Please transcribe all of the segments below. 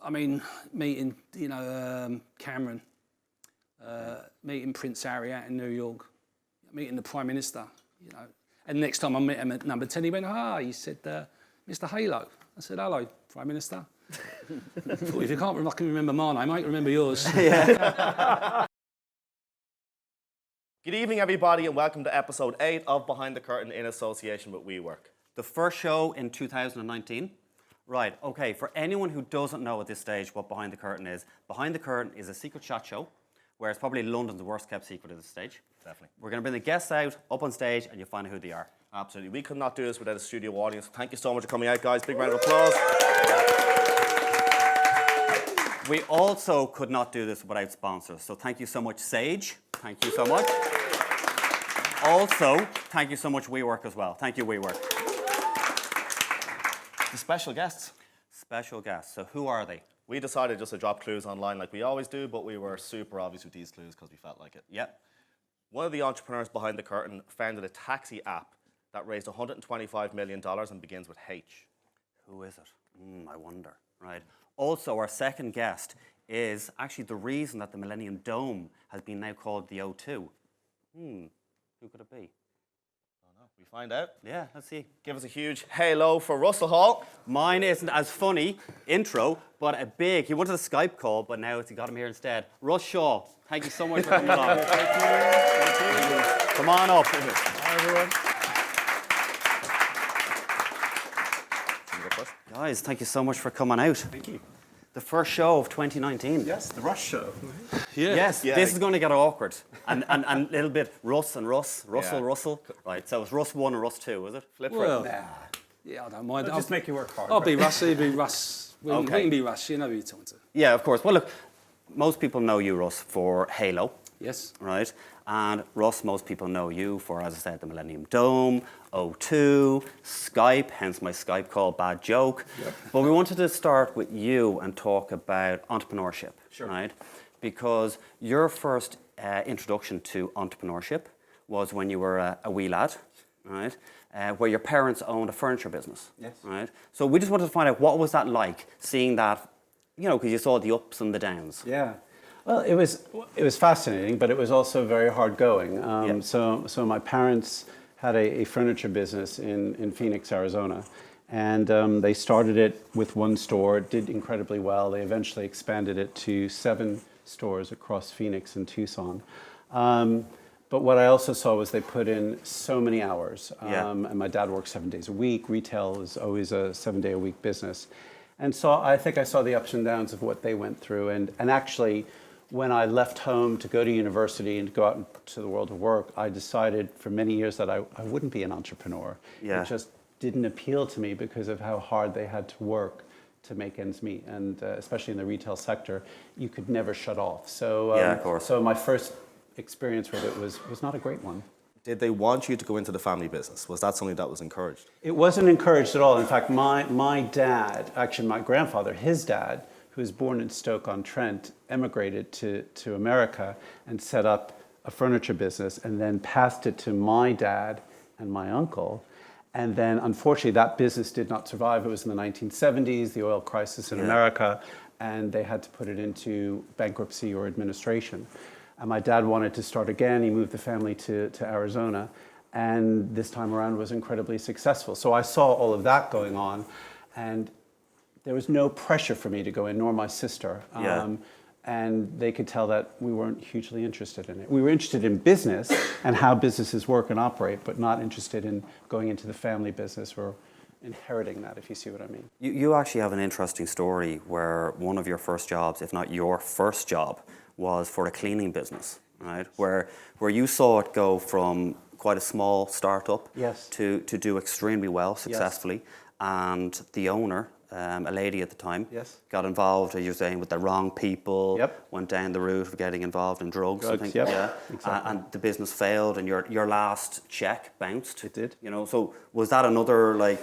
I mean, meeting, Cameron, meeting Prince Harry out in New York, meeting the Prime Minister, And next time I met him at number 10, he went, he said, Mr. Hailo. I said, hello, Prime Minister. Thought, if you can't I can remember my name, I can remember yours. Yeah. Good evening, everybody, and welcome to episode 8 of Behind the Curtain in association with WeWork. The first show in 2019. Right, okay, for anyone who doesn't know at this stage what Behind the Curtain is a secret chat show where it's probably London's worst kept secret at this stage. Definitely. We're going to bring the guests out, up on stage, and you'll find out who they are. Absolutely. We could not do this without a studio audience. Thank you so much for coming out, guys. Big round of applause. We also could not do this without sponsors. So thank you so much, Sage. Thank you so much. Also, thank you so much, WeWork, as well. Thank you, WeWork. The special guests. Special guests. So who are they? We decided just to drop clues online like we always do, but we were super obvious with these clues because we felt like it. Yep. One of the entrepreneurs behind the curtain founded a taxi app that raised $125 million and begins with H. Who is it? I wonder. Right. Also, our second guest is actually the reason that the Millennium Dome has been now called the O2. Who could it be? I don't know. We find out. Yeah, let's see. Give us a huge Hailo for Russell Hall. Mine isn't as funny intro, but a big. He wanted a Skype call, but now he got him here instead. Russ Shaw, thank you so much for coming along. Thank you. Come on up. Hi, everyone. Guys, thank you so much for coming out. Thank you. The first show of 2019. Yes, the Russ Show. Yeah. Yes, Yeah. this is going to get awkward. And a little bit Russ and Russ, Russell, Yeah. Russell. Right, so it's Russ 1 and Russ 2, is it? Flip Well, it. yeah, I don't mind. I'll just make you work hard. I'll be Russ, he'll be Russ. We Okay. can be Russ, you know who you're talking to. Yeah, of course. Well, look, most people know you, Russ, for Hailo. Yes. Right? And Russ, most people know you for, as I said, the Millennium Dome, O2, Skype, hence my Skype call, bad joke. Yep. But we wanted to start with you and talk about entrepreneurship, Sure. right? Because your first introduction to entrepreneurship was when you were a wee lad, right? Where your parents owned a furniture business, Yes. right? So we just wanted to find out what was that like, seeing that, because you saw the ups and the downs. Yeah. Well, it was fascinating, but it was also very hard going. Yeah. So my parents had a furniture business in Phoenix, Arizona, and they started it with one store. It did incredibly well. They eventually expanded it to 7 stores across Phoenix and Tucson. But what I also saw was they put in so many hours. And my dad worked 7 days a week. Retail is always a 7-day-a-week business. And so I think I saw the ups and downs of what they went through. And actually, when I left home to go to university and to go out into the world of work, I decided for many years that I wouldn't be an entrepreneur. Yeah. It just didn't appeal to me because of how hard they had to work to make ends meet. And especially in the retail sector, you could never shut off. So, Yeah, of course. So my first experience with it was not a great one. Did they want you to go into the family business? Was that something that was encouraged? It wasn't encouraged at all. In fact, my dad, actually my grandfather, his dad, who was born in Stoke-on-Trent, emigrated to America and set up a furniture business and then passed it to my dad and my uncle. And then, unfortunately, that business did not survive. It was in the 1970s, the oil crisis in America, and they had to put it into bankruptcy or administration. And my dad wanted to start again. He moved the family to Arizona, and this time around was incredibly successful. So I saw all of that going on, and there was no pressure for me to go in, nor my sister. And they could tell that we weren't hugely interested in it. We were interested in business and how businesses work and operate, but not interested in going into the family business or inheriting that, if you see what I mean. You actually have an interesting story where one of your first jobs, if not your first job, was for a cleaning business, right? Where you saw it go from quite a small startup to do extremely well successfully. And the owner, a lady at the time, got involved, as you're saying, with the wrong people, went down the route of getting involved in drugs and things. Exactly. And the business failed and your last check bounced. It did. So was that another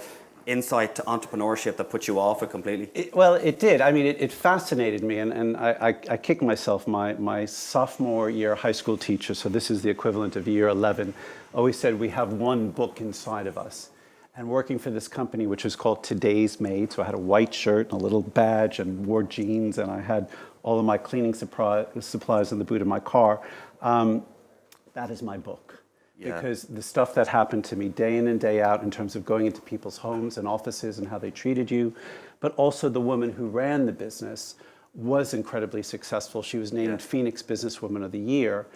insight to entrepreneurship that put you off it completely? It did. I mean, it fascinated me, and I kicked myself. My sophomore year high school teacher, so this is the equivalent of year 11, always said we have one book inside of us. and working for this company, which was called Today's Made. So I had a white shirt and a little badge and wore jeans, and I had all of my cleaning supplies in the boot of my car. That is my book. Yeah. Because the stuff that happened to me day in and day out in terms of going into people's homes and offices and how they treated you, but also the woman who ran the business was incredibly successful. She was named Phoenix Businesswoman of the Year.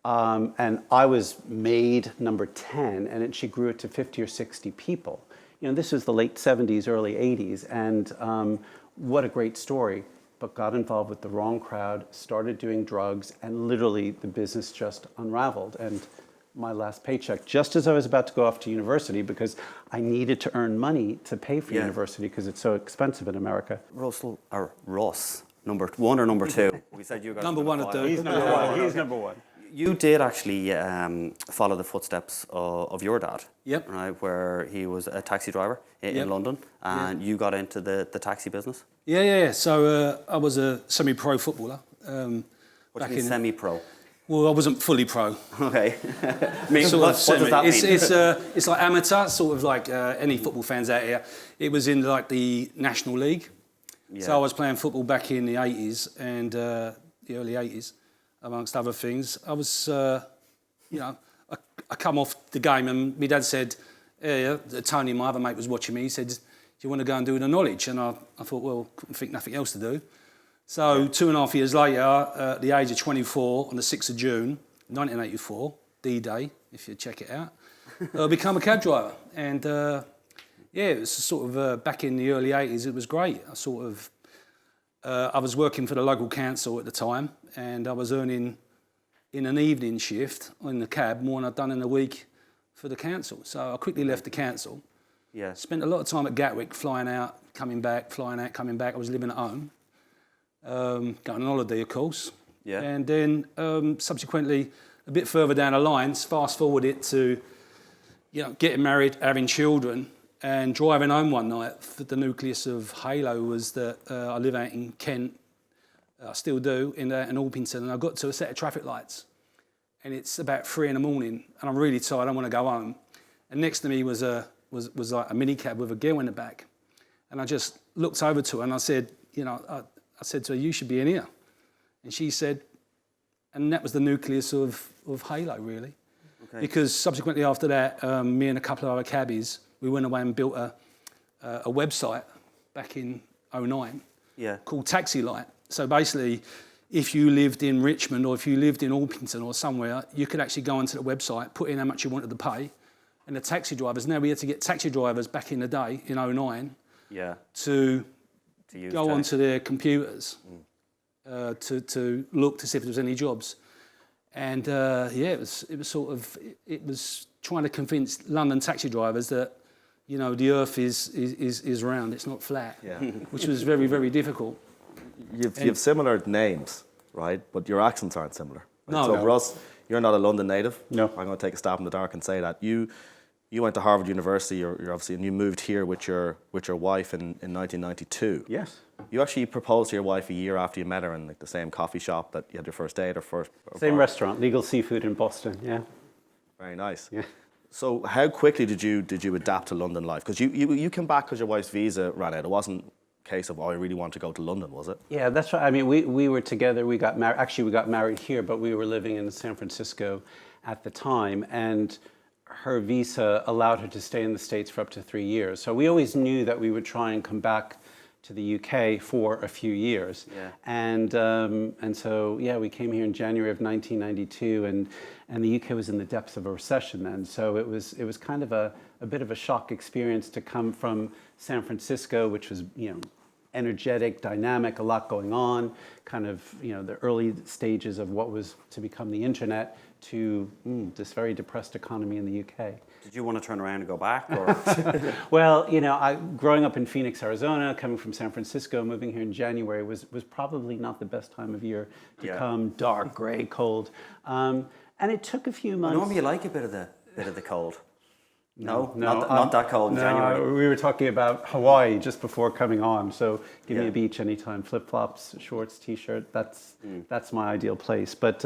And I was made number 10, and she grew it to 50 or 60 people. You know, this was the late 70s, early 80s, and what a great story. But got involved with the wrong crowd, started doing drugs, and literally the business just unraveled. And my last paycheck, just as I was about to go off to university, because I needed to earn money to pay for university because it's so expensive in America. Russ, number 1 or number 2? We said you guys Number 1 or 2. He's number one. He's number one. You did actually follow the footsteps of your dad. Yep. Right, where he was a taxi driver in London, and you got into the taxi business. Yeah. So I was a semi-pro footballer. What do you mean semi-pro? Well, I wasn't fully pro. Okay. What does that mean? It's like amateur, sort of like any football fans out here. It was in like the National League. Yeah. So I was playing football back in the 80s and the early 80s, amongst other things. I was, I come off the game and my dad said, Tony, my other mate, was watching me. He said, do you want to go and do the knowledge? And I thought, well, couldn't think nothing else to do. So 2.5 years later, at the age of 24, on the 6th of June, 1984, D-Day, if you check it out, I became a cab driver. And it was sort of back in the early 80s, it was great. I was working for the local council at the time, and I was earning in an evening shift in the cab more than I'd done in a week for the council. So I quickly left the council. Yeah. Spent a lot of time at Gatwick, flying out, coming back, flying out, coming back. I was living at home. Going on holiday, of course. Yeah. And then subsequently, a bit further down the lines, fast forward it to, getting married, having children, and driving home one night. The nucleus of Hailo was that I live out in Kent, I still do, in Orpington, and I got to a set of traffic lights, and it's about 3 in the morning, and I'm really tired. I want to go home, and next to me was like a minicab with a girl in the back, and I just looked over to her and I said, I said to her, you should be in here. And she said, and that was the nucleus of Hailo, really. Okay. Because subsequently after that, me and a couple of other cabbies, we went away and built a website back in 2009 called Taxilight. So basically, if you lived in Richmond or if you lived in Orpington or somewhere, you could actually go onto the website, put in how much you wanted to pay, and the taxi drivers, now we had to get taxi drivers back in the day, in 2009, to go onto their computers to look to see if there was any jobs. And it was trying to convince London taxi drivers that, the earth is round, it's not flat, which was very, very difficult. You've similar names, right? But your accents aren't similar. Right? No. So Russ, you're not a London native. No. I'm going to take a stab in the dark and say that. You went to Harvard University, you're obviously, and you moved here with your wife in 1992. Yes. You actually proposed to your wife a year after you met her in like the same coffee shop that you had your first date or Same bar. restaurant, Legal Seafood in Boston, yeah. Very nice. Yeah. So how quickly did you adapt to London life? Because you came back because your wife's visa ran out. It wasn't a case of, I really want to go to London, was it? Yeah, that's right. I mean, we were together, we got married. Actually, we got married here, but we were living in San Francisco at the time, and her visa allowed her to stay in the States for up to 3 years. So we always knew that we would try and come back to the UK for a few years. Yeah. And so, we came here in January of 1992, and the UK was in the depths of a recession then. So it was kind of a bit of a shock experience to come from San Francisco, which was, energetic, dynamic, a lot going on, kind of, the early stages of what was to become the internet, to this very depressed economy in the UK. Did you want to turn around and go back? Or? Well, growing up in Phoenix, Arizona, coming from San Francisco, moving here in January was probably not the best time of year to come. Dark, gray, cold, and it took a few months. Normally, you like a bit of the cold. No, not that cold in January. We were talking about Hawaii just before coming on. So give me a beach anytime. Flip flops, shorts, t-shirt. That's my ideal place. But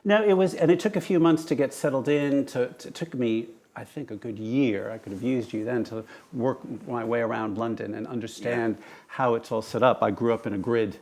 no, it was, and it took a few months to get settled in. It took me I think, a good year. I could have used you then to work my way around London and understand how it's all set up. I grew up in a grid,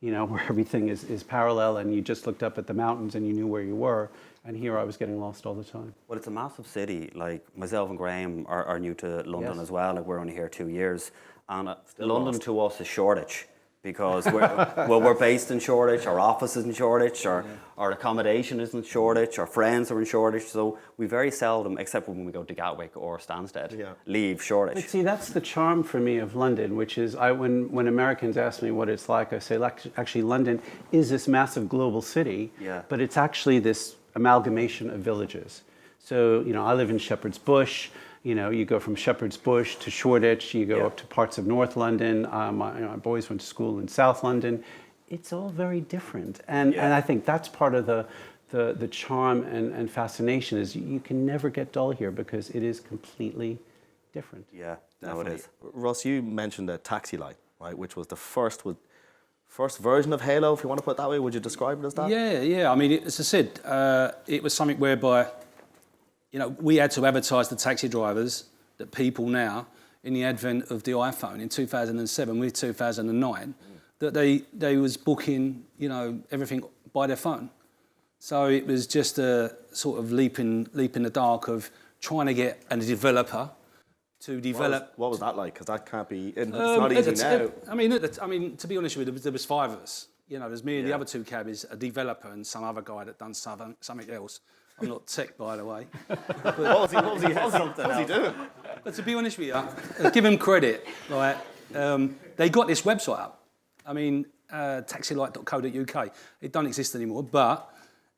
you know, where everything is parallel and you just looked up at the mountains and you knew where you were. And here I was getting lost all the time. Well, it's a massive city. Like myself and Graham are new to London as well. Like we're only here 2 years. And London to us is Shoreditch. Because we're based in Shoreditch, our office is in Shoreditch, our accommodation is in Shoreditch, our friends are in Shoreditch, so we very seldom, except when we go to Gatwick or Stansted, leave Shoreditch. But see, that's the charm for me of London, which is when Americans ask me what it's like, I say, actually, London is this massive global city, but it's actually this amalgamation of villages. So, you know, I live in Shepherd's Bush. You know, you go from Shepherd's Bush to Shoreditch, you go up to parts of North London. My boys went to school in South London. It's all very different. And I think that's part of the charm and fascination is you can never get dull here because it is completely different. Yeah, no, it is. Russ, you mentioned the Taxilight, right, which was the first version of Hailo, if you want to put it that way. Would you describe it as that? Yeah. I mean, as I said, it was something whereby, you know, we had to advertise to taxi drivers that people now, in the advent of the iPhone in 2007 with 2009, that they was booking, you know, everything by their phone. So it was just a sort of leap in the dark of trying to get a developer to develop. What was that like? Because that can't be. It's not easy now. I mean, to be honest with you, there was 5 of us. You know, there's me and the other 2 cabbies, a developer and some other guy that done something else. I'm not tech, by the way. What was he doing? But to be honest with you, give him credit. Right? They got this website up. I mean, taxilight.co.uk. It don't exist anymore. But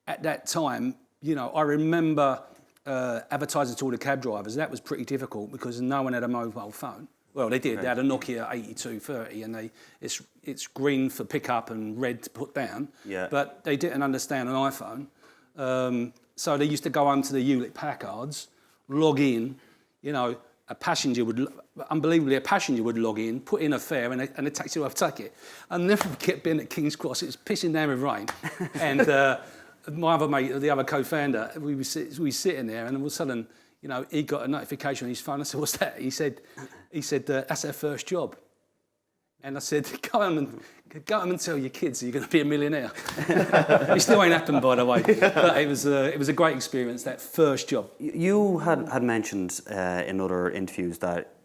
at that time, you know, I remember advertising to all the cab drivers. That was pretty difficult because no one had a mobile phone. Well, they did. They had a Nokia 8230, and it's green for pickup and red to put down. Yeah. But they didn't understand an iPhone. So they used to go home to the Hewlett Packards, log in, you know, a passenger would log in, put in a fare, and a taxi would take it. I'll never forget being at King's Cross. It was pissing down with rain. And my other mate, the other co-founder, we were sitting there, and all of a sudden, you know, he got a notification on his phone. I said, "What's that?" He said, "That's our first job." And I said, go home and tell your kids you're going to be a millionaire. It still ain't happened, by the way. But it was a great experience, that first job. You had mentioned in other interviews that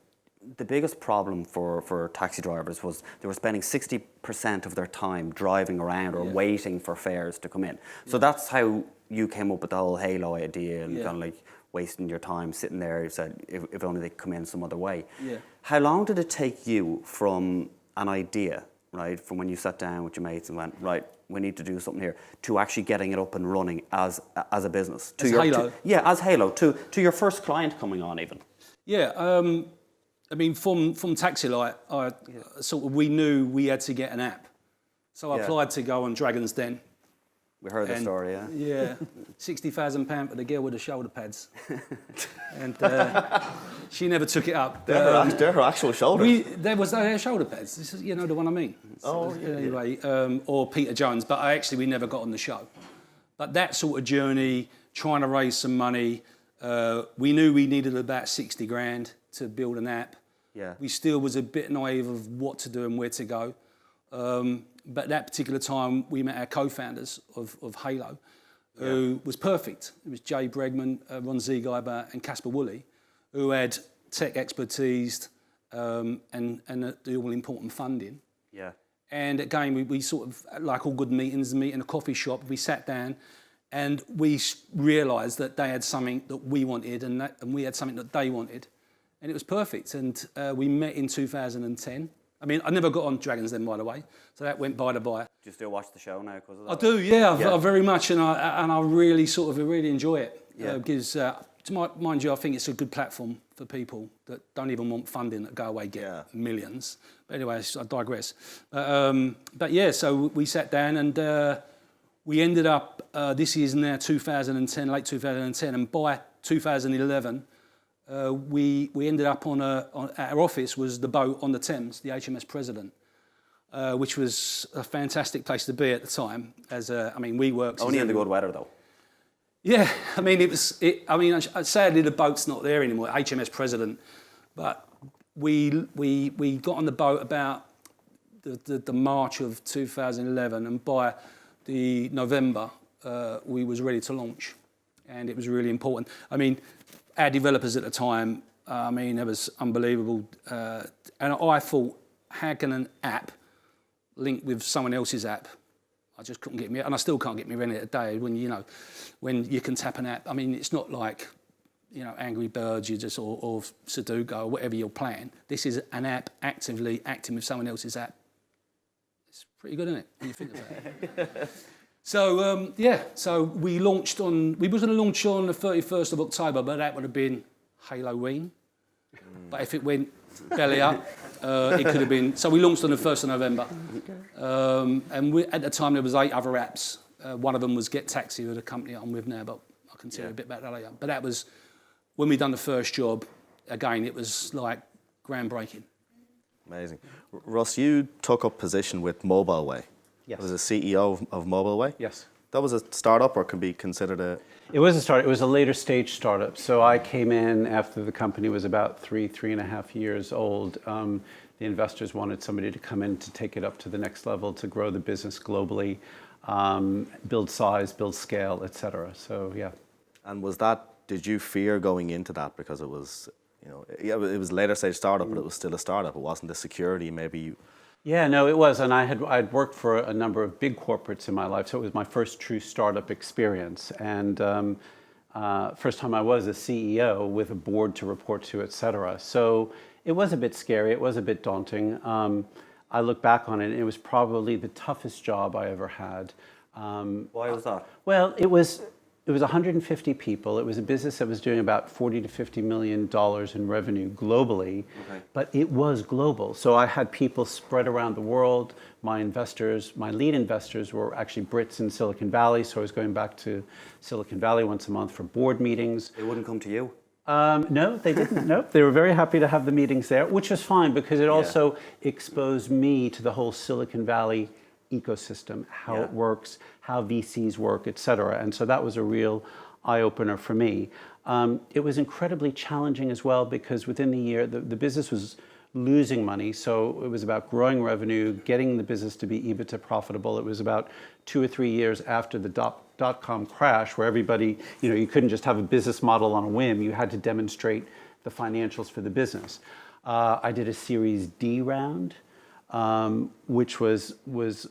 the biggest problem for taxi drivers was they were spending 60% of their time driving around or waiting for fares to come in. So that's how you came up with the whole Hailo idea and kind of like wasting your time sitting there. You said, if only they could come in some other way. Yeah. How long did it take you from an idea, right, from when you sat down with your mates and went, right, we need to do something here, to actually getting it up and running as a business? As Hailo? As Hailo, to your first client coming on even. Yeah, I mean, from Taxilight, we knew we had to get an app. So I applied to go on Dragon's Den. We heard the story, yeah. Yeah, £60,000 for the girl with the shoulder pads. And she never took it up. They're her actual shoulders. There was their shoulder pads. This is, you know, the one I mean. Anyway, or Peter Jones, but we never got on the show. But that sort of journey, trying to raise some money, we knew we needed about 60 grand to build an app. Yeah. We still was a bit naive of what to do and where to go. But that particular time, we met our co-founders of Hailo, who was perfect. It was Jay Bregman, Ron Ziegeiber, and Casper Woolley, who had tech expertise and the all-important funding. Yeah. And again, we sort of, like all good meetings, meet in a coffee shop, we sat down and we realised that they had something that we wanted and we had something that they wanted. And it was perfect. And we met in 2010. I mean, I never got on Dragon's Den, by the way, so that went by the by. Do you still watch the show now because of that? I do, I very much, and I really really enjoy it. Yeah. Because, mind you, I think it's a good platform for people that don't even want funding that go away get millions. But anyway, I digress. But yeah, so we sat down and we ended up. This is now 2010, late 2010, and by 2011. We ended up our office was the boat on the Thames, the HMS President, which was a fantastic place to be at the time. We worked only in the good weather though. Yeah, I mean, sadly the boat's not there anymore, HMS President, but we got on the boat about the March of 2011, and by the November, we was ready to launch, and it was really important. I mean, our developers at the time, it was unbelievable, and I thought, how can an app link with someone else's app? I just couldn't get me, and I still can't get me around it today. When you can tap an app, I mean, it's not like Angry Birds, or Sudoku or whatever you're playing. This is an app actively acting with someone else's app. It's pretty good, isn't it? When you think about it. So so we was going to launch on the 31st of October, but that would have been Halloween. But if it went belly up, it could have been. So we launched on the 1st of November. And at the time, there was 8 other apps. One of them was Get Taxi, with a company I'm with now, but I can tell you a bit about that later. But that was, when we done the first job, again, it was like groundbreaking. Amazing. Russ, you took up position with MobileWay. Yes. Was a CEO of MobileWay? Yes. That was a startup, or can be considered a... It was a startup. It was a later stage startup. So I came in after the company was about 3.5 years old. The investors wanted somebody to come in to take it up to the next level, to grow the business globally, build size, build scale, et cetera. So, yeah. And did you fear going into that, because it was, it was a later stage startup, but it was still a startup. It wasn't the security maybe. Yeah, no, it was. And I'd worked for a number of big corporates in my life, so it was my first true startup experience. And first time I was a CEO with a board to report to, et cetera. So it was a bit scary. It was a bit daunting. I look back on it, and it was probably the toughest job I ever had. Why was that? Well, it was 150 people. It was a business that was doing about $40 to $50 million in revenue globally, but it was global. So I had people spread around the world. My lead investors were actually Brits in Silicon Valley, so I was going back to Silicon Valley once a month for board meetings. They wouldn't come to you? No, they didn't. No, they were very happy to have the meetings there, which was fine because it also exposed me to the whole Silicon Valley ecosystem, how it works, how VCs work, et cetera. And so that was a real eye-opener for me. It was incredibly challenging as well because within the year, the business was losing money. So it was about growing revenue, getting the business to be EBITDA profitable. It was about 2 or 3 years after the dot-com crash where everybody, you couldn't just have a business model on a whim. You had to demonstrate the financials for the business. I did a Series D round. Which was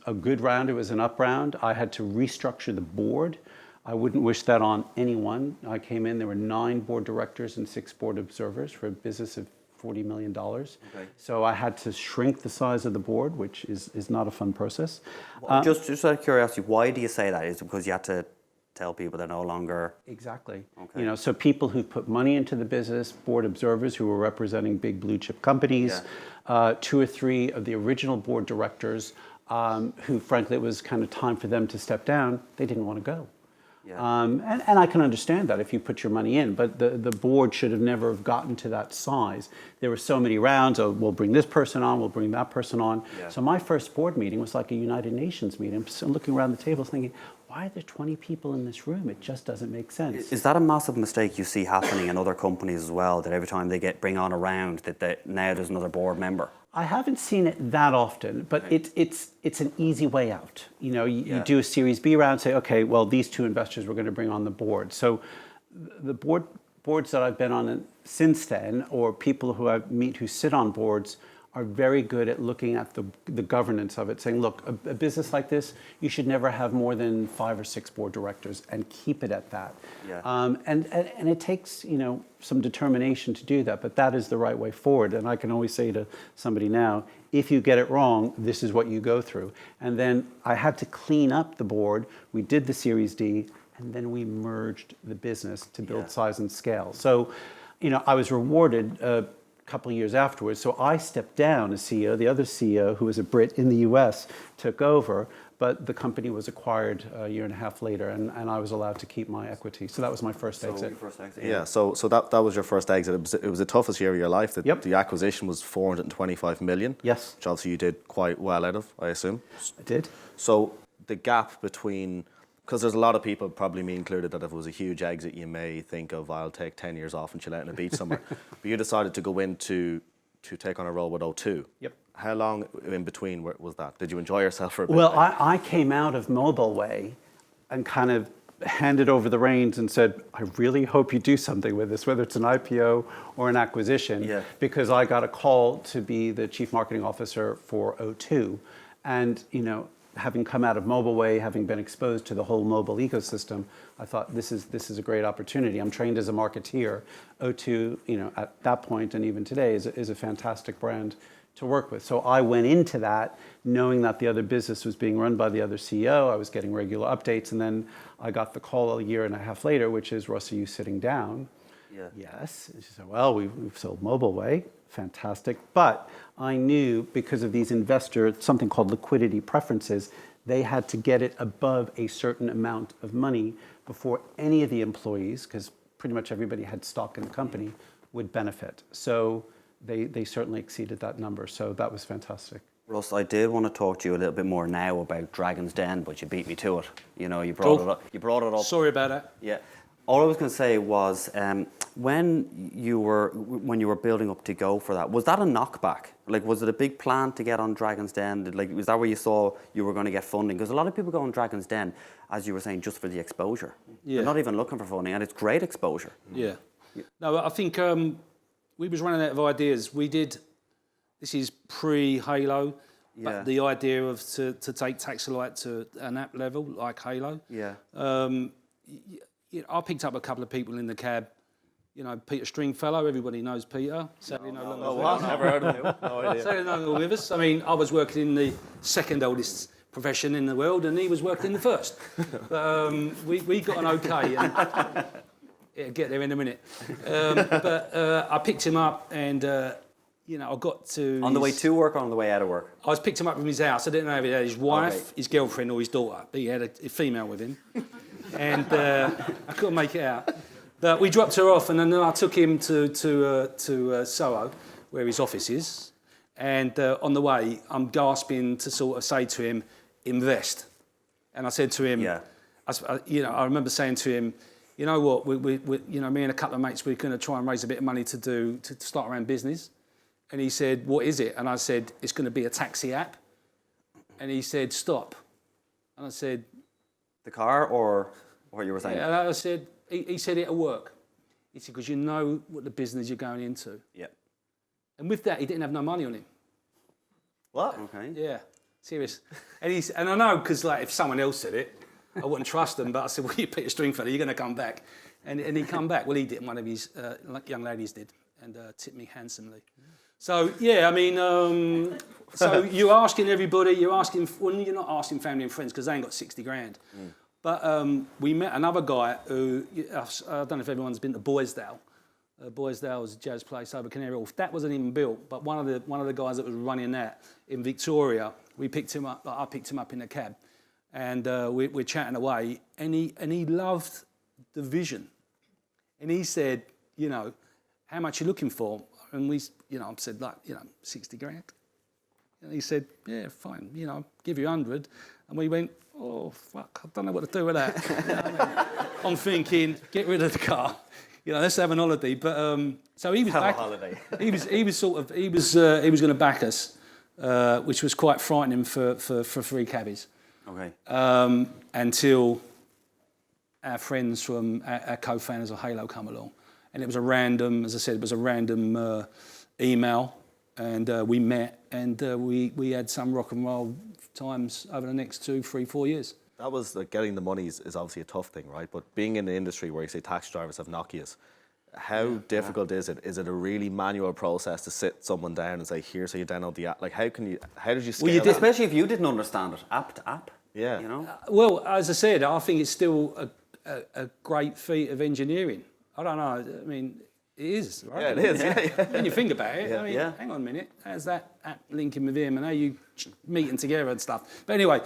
a good round. It was an up round. I had to restructure the board. I wouldn't wish that on anyone. I came in, there were 9 board directors and 6 board observers for a business of $40 million. So I had to shrink the size of the board, which is not a fun process. Just out of curiosity, why do you say that? Is it because you had to tell people they're no longer... Exactly. Okay. So people who put money into the business, board observers who were representing big blue chip companies, 2 or 3 of the original board directors who, frankly, it was kind of time for them to step down, they didn't want to go. And I can understand that if you put your money in, but the board should have never have gotten to that size. There were so many rounds of, we'll bring this person on, we'll bring that person on. So my first board meeting was like a United Nations meeting. I'm looking around the table thinking, why are there 20 people in this room? It just doesn't make sense. Is that a massive mistake you see happening in other companies as well, that every time they bring on a round, that now there's another board member? I haven't seen it that often, but it's an easy way out. You do a Series B round, say, okay, well, these 2 investors we're going to bring on the board. So the boards that I've been on since then, or people who I meet who sit on boards, are very good at looking at the governance of it, saying, look, a business like this, you should never have more than 5 or 6 board directors and keep it at that. And it takes, some determination to do that, but that is the right way forward. And I can always say to somebody now, if you get it wrong, this is what you go through. And then I had to clean up the board. We did the Series D, and then we merged the business to build size and scale. So, I was rewarded couple of years afterwards. So I stepped down as CEO. The other CEO, who was a Brit in the US, took over, but the company was acquired a year and a half later, and I was allowed to keep my equity. So that was my first exit. Yeah, so that was your first exit. It was the toughest year of your life. The acquisition was $425 million. Yes. Which obviously you did quite well out of, I assume. I did. So the gap between Because there's a lot of people, probably me included, that if it was a huge exit, you may think of, I'll take 10 years off and chill out on a beach somewhere. But you decided to go in to take on a role with O2. Yep. How long in between was that? Did you enjoy yourself for a bit? Well, I came out of MobileWay and kind of handed over the reins and said, I really hope you do something with this, whether it's an IPO or an acquisition, because I got a call to be the chief marketing officer for O2. And, you know, having come out of MobileWay, having been exposed to the whole mobile ecosystem, I thought this is a great opportunity. I'm trained as a marketeer. O2, you know, at that point and even today is a fantastic brand to work with. So I went into that knowing that the other business was being run by the other CEO. I was getting regular updates, and then I got the call a year and a half later, which is, Russ, are you sitting down? Yeah. Yes. And she said, well, we've sold MobileWay. Fantastic. But I knew because of these something called liquidity preferences, they had to get it above a certain amount of money before any of the employees, because pretty much everybody had stock in the company, would benefit. So they certainly exceeded that number. So that was fantastic. Russ, I did want to talk to you a little bit more now about Dragon's Den, but you beat me to it. You know, you brought it up. You brought it up. Sorry about that. Yeah. All I was going to say was, when you were building up to go for that, was that a knockback? Like, was it a big plan to get on Dragon's Den? Was that where you saw you were going to get funding? Because a lot of people go on Dragon's Den, as you were saying, just for the exposure. Yeah. They're not even looking for funding, and it's great exposure. Yeah. No, I think we was running out of ideas. This is pre-Hailo, but the idea of to take Taxilight to an app level like Hailo. Yeah. I picked up a couple of people in the cab. You know, Peter Stringfellow, everybody knows Peter. Sadly, no longer with us. Never heard of him. No idea. Sadly, no longer with us. I mean, I was working in the second oldest profession in the world, and he was working in the first. But we got an okay. And, yeah, get there in a minute. But I picked him up, and you know, I got to On the way to work or on the way out of work? I was picked him up from his house. I didn't know if he had his wife, his girlfriend, or his daughter. But he had a female with him, and I couldn't make it out. But we dropped her off, and then I took him to Soho, where his office is. And on the way, I'm gasping to sort of say to him, invest. And I said to him, I remember saying to him, you know what, we you know, me and a couple of mates, we're going to try and raise a bit of money to start our own business. And he said, what is it? And I said, it's going to be a taxi app. And he said, stop. And I said... The car or what you were saying? Yeah, and I said, he said it'll work. He said, because you know what the business you're going into. Yeah. And with that, he didn't have no money on him. What? Okay. Yeah, serious. And I know, because like, if someone else said it, I wouldn't trust them, but I said, well, you Peter Stringfellow, you're going to come back. And he come back. Well, he did, one of his young ladies did, and tipped me handsomely. So, yeah, I mean, so you're asking everybody, you're not asking family and friends, because they ain't got 60 grand. But we met another guy who, I don't know if everyone's been to Boysdale. Boysdale is a jazz place over Canary Wharf. That wasn't even built, but one of the guys that was running that in Victoria, we picked him up. I picked him up in a cab, and we're chatting away, and he loved the vision, and he said, you know, how much are you looking for? And we, you know, I said, like, you know, 60 grand. And he said, yeah, fine, you know, I'll give you 100. And we went, oh, fuck, I don't know what to do with that. You know what I mean? I'm thinking, get rid of the car. You know, let's have an holiday. But so he was back. He was going to back us, which was quite frightening for free cabbies. Okay. Until our friends from our co-founders of Hailo come along, and it was a random, as I said, it was a random email, and we met, and we had some rock and roll times over the next 2, 3, 4 years. That was like, getting the money is obviously a tough thing, right? But being in the industry where you say taxi drivers have Nokias, how difficult is it? Is it a really manual process to sit someone down and say, here's how you download the app? Like, how did you scale that? Especially if you didn't understand it, app to app. Yeah. You know? Well, as I said, I think it's still a great feat of engineering. I don't know. I mean, it is, right? Yeah, it is. Yeah. When you think about it, I mean, hang on a minute. How's that app linking with him, and how you meeting together and stuff? But anyway,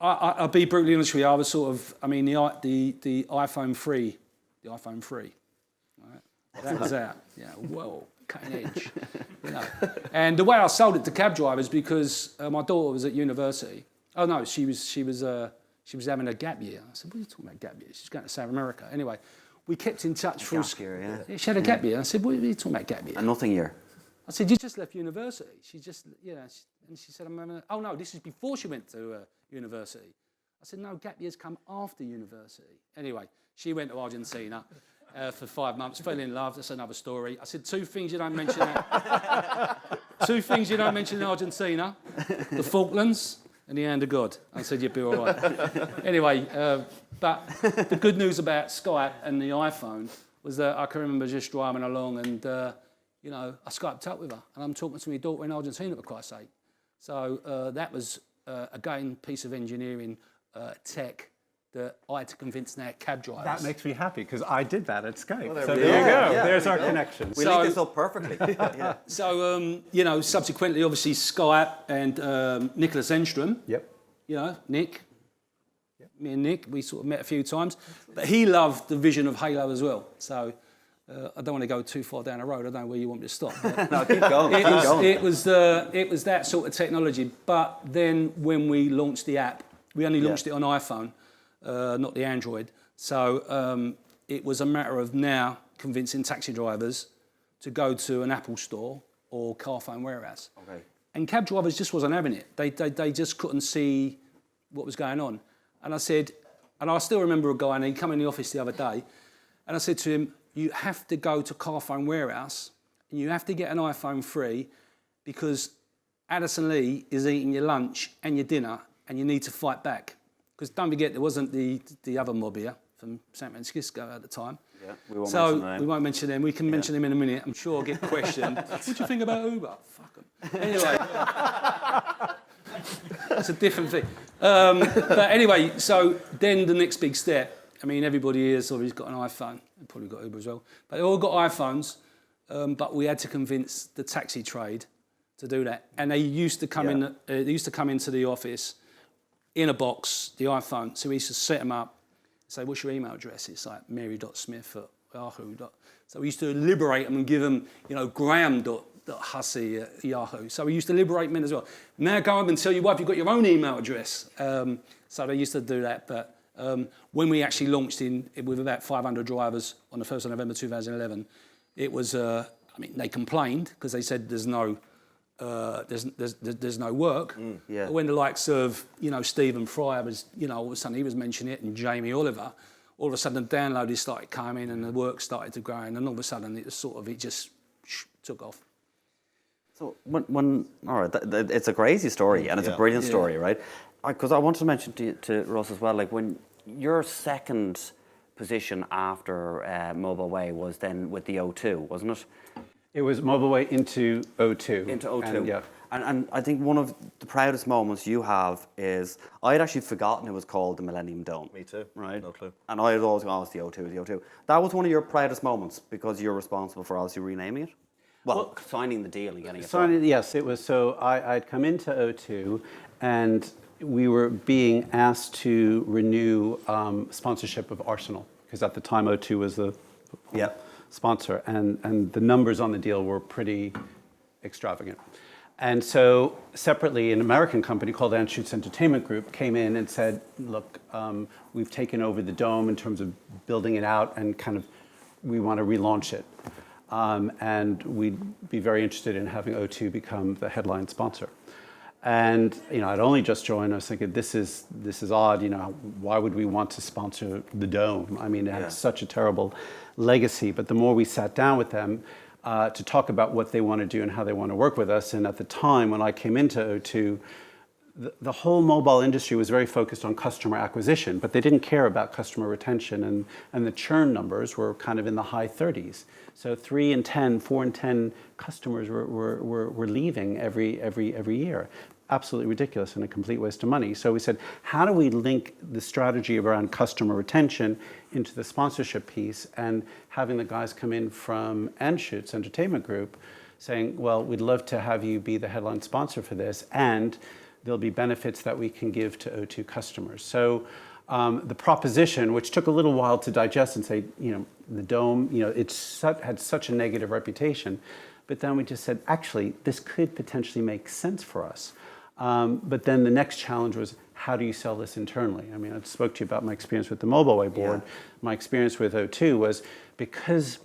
I'll be brutally honest with you. I was sort of, I mean, the iPhone 3, right? That was out. Yeah, whoa, cutting edge. You know. And the way I sold it to cab drivers, because my daughter was at university. Oh no, she was she was having a gap year. I said, what are you talking about gap year? She's going to South America. Anyway, we kept in touch through... Gap year, yeah. She had a gap year. I said, what are you talking about gap year? A nothing year. I said, you just left university. She just, and she said, I'm having a... Oh, no, this is before she went to university. I said, no, gap years come after university. Anyway, she went to Argentina for 5 months, fell in love. That's another story. I said, two things you don't mention in Argentina, the Falklands and the hand of God. I said, you'd be all right. Anyway, but the good news about Skype and the iPhone was that I can remember just driving along and, I Skyped up with her. And I'm talking to my daughter in Argentina, for Christ's sake. So that was, again, a piece of engineering tech that I had to convince now cab drivers. That makes me happy because I did that at Skype. Well, so there there you go. go. Yeah, There's there our you go. connection. We linked this up perfectly. Yeah. So, subsequently, obviously, Skype and Nicholas Enstrom. Yep. Nick. Yep. Me and Nick, we sort of met a few times. But he loved the vision of Hailo as well. So I don't want to go too far down the road. I don't know where you want me to stop. No, keep going. It was that sort of technology. But then when we launched the app, we only launched it on iPhone, not the Android. So it was a matter of now convincing taxi drivers to go to an Apple store or car phone warehouse. Okay. And cab drivers just wasn't having it. They just couldn't see what was going on. And I said, and I still remember a guy, and he came in the office the other day, and I said to him, you have to go to car phone warehouse, and you have to get an iPhone free, because Addison Lee is eating your lunch and your dinner, and you need to fight back. Because don't forget, there wasn't the other mob here from San Francisco at the time. Yeah, we won't mention them. We won't mention them. We can mention them in a minute. I'm sure I'll get questioned. What do you think about Uber? Fuck them. Anyway, that's a different thing. But anyway, so then the next big step. I mean, everybody here's always got an iPhone. They've probably got Uber as well. But they all got iPhones. But we had to convince the taxi trade to do that. And they used to come in. They used to come into the office in a box, the iPhone. So we used to set them up. Say, what's your email address? It's like mary.smith@yahoo. So we used to liberate them and give them, graham.hussey at Yahoo. So we used to liberate men as well. Now go home and tell your wife you've got your own email address. So they used to do that. But when we actually launched with about 500 drivers on the 1st of November 2011, it was, they complained because they said there's no work. But when the likes of, Stephen Fry was, all of a sudden he was mentioning it, and Jamie Oliver, all of a sudden the downloads started coming and the work started to grow, and then all of a sudden it just took off. So all right, it's a crazy story and it's a brilliant story, right? Because I wanted to mention to Russ as well, like when your second position after MobileWay was then with the O2, wasn't it? It was MobileWay into O2. Into O2. And, And I think one of the proudest moments you have is, I had actually forgotten it was called the Millennium Dome. Me too. Right? No clue. And I had always gone, it's the O2, the O2. That was one of your proudest moments because you're responsible for obviously renaming it. Well, signing the deal and getting it done. Yes, it was. So I'd come into O2 and we were being asked to renew sponsorship of Arsenal, because at the time O2 was the sponsor, and the numbers on the deal were pretty extravagant. And so separately, an American company called Anschutz Entertainment Group came in and said, look, we've taken over the Dome in terms of building it out, and we want to relaunch it. And we'd be very interested in having O2 become the headline sponsor. And I'd only just joined. I was thinking, this is odd. Why would we want to sponsor the Dome? I mean, it had such a terrible legacy. But the more we sat down with them to talk about what they want to do and how they want to work with us, and at the time when I came into O2, the whole mobile industry was very focused on customer acquisition, but they didn't care about customer retention, and the churn numbers were kind of in the high 30s. So 3 in 10, 4 in 10 customers were leaving every year. Absolutely ridiculous and a complete waste of money. So we said, how do we link the strategy around customer retention into the sponsorship piece, and having the guys come in from Anschutz Entertainment Group saying, well, we'd love to have you be the headline sponsor for this, and there'll be benefits that we can give to O2 customers. So the proposition, which took a little while to digest and say, the Dome, it's had such a negative reputation, but then we just said, actually, this could potentially make sense for us. But then the next challenge was, how do you sell this internally? I mean, I spoke to you about my experience with the MobileWay board. Yeah. My experience with O2 was because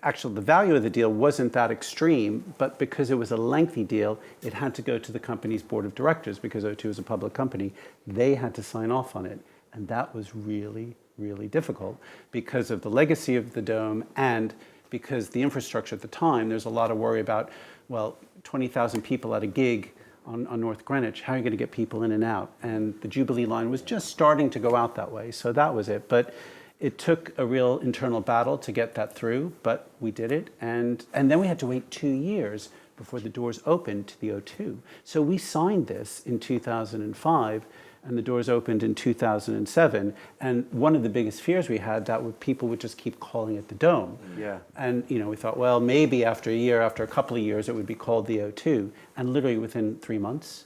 actually the value of the deal wasn't that extreme, but because it was a lengthy deal, it had to go to the company's board of directors because O2 is a public company. They had to sign off on it. And that was really, really difficult because of the legacy of the dome and because the infrastructure at the time, there's a lot of worry about, well, 20,000 people at a gig on North Greenwich, how are you going to get people in and out? And the Jubilee line was just starting to go out that way, so that was it. But it took a real internal battle to get that through, but we did it. And then we had to wait 2 years before the doors opened to the O2. So we signed this in 2005, and the doors opened in 2007. And one of the biggest fears we had that people would just keep calling it the Dome. Yeah. And we thought, well, maybe after a couple of years, it would be called the O2. And literally within 3 months,